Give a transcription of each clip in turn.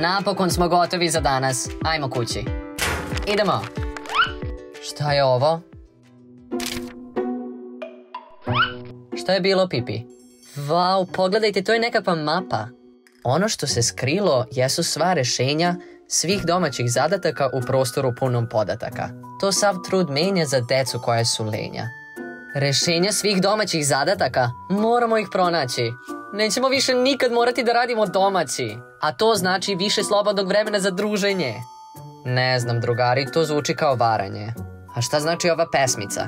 Napokon smo gotovi za danas. Ajmo kući. Idemo. Šta je ovo? Šta je bilo, Pipi? Vau, pogledajte, to je nekakva mapa. Ono što se skrilo jesu sva rešenja svih domaćih zadataka u prostoru punom podataka. To sav trud menja za decu koja su lenja. Rešenja svih domaćih zadataka? Moramo ih pronaći. Nećemo više nikad morati da radimo domaći. A to znači više slobodnog vremena za druženje. Ne znam, drugari, to zvuči kao varanje. A šta znači ova pesmica?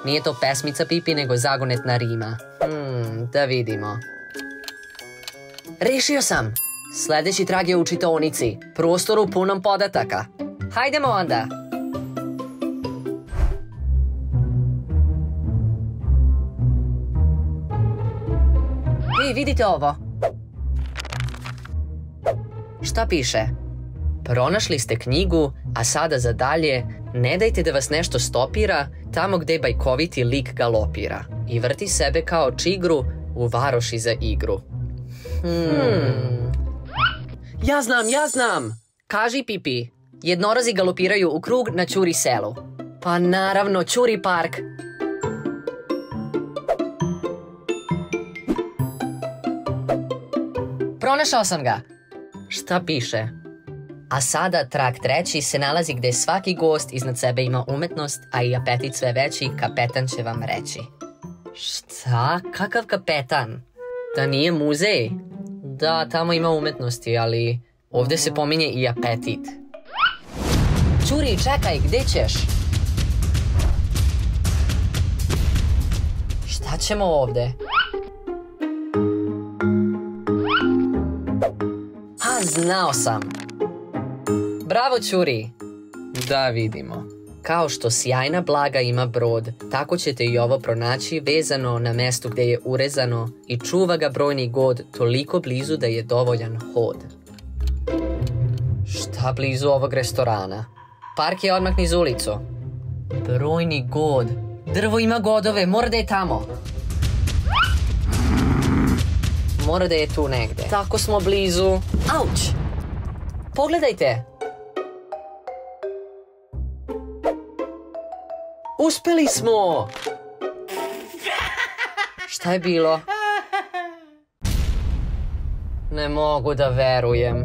Nije to pesmica, Pipi, nego zagonetna rima. Da vidimo. Rešio sam! Sledeći trag je u čitaonici, prostoru punom podataka. Hajdemo onda! Ej, vidite ovo? Šta piše? Pronašli ste knjigu, a sada za dalje ne dajte da vas nešto stopira tamo gde bajkoviti lik galopira i vrti sebe kao čigru u varoši za igru. Ja znam! Kaži, Pipi. Jednorozi galopiraju u krug na Ćuri selu. Pa naravno, Ćuri park. Pronašao sam ga. Šta piše? A sada trag treći se nalazi gde svaki gost iznad sebe ima umetnost, a i apetit sve veći, kapetan će vam reći. Šta? Kakav kapetan? Da nije muzej? Da, tamo ima umetnosti, ali ovde se pominje i apetit. Ćuri, čekaj, gde ćeš? Šta ćemo ovde? Znao sam. Bravo, Ćuri. Da vidimo. Kao što sjajna blaga ima brod, tako ćete i ovo pronaći vezano na mestu gde je urezano i čuva ga brojni god toliko blizu da je dovoljan hod. Šta blizu ovog restorana? Park je odmah niz ulicu. Brojni god. Drvo ima godove, mora da je tamo. Mora da je tu negde. Tako smo blizu. Auć! Pogledajte! Uspeli smo! Šta je bilo? Ne mogu da verujem.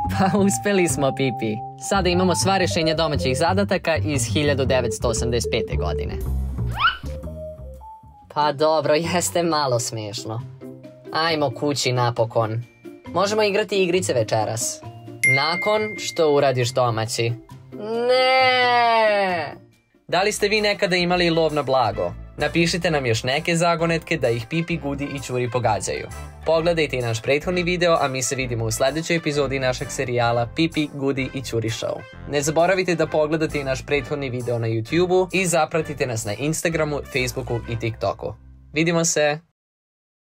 Pa uspeli smo, Pipi. Sada imamo sva rešenja domaćih zadataka iz 1985. godine. Pa dobro, jeste malo smešno. Ajmo kući napokon. Možemo igrati igrice večeras. Nakon što uradiš domaći. Ne! Da li ste vi nekada imali lov na blago? Napišite nam još neke zagonetke da ih Pipi, Gudi i Ćuri pogađaju. Pogledajte i naš prethodni video, a mi se vidimo u sledećoj epizodi našeg serijala Pipi, Gudi i Ćuri Show. Ne zaboravite da pogledate i naš prethodni video na YouTubeu i zapratite nas na Instagramu, Facebooku i TikToku. Vidimo se!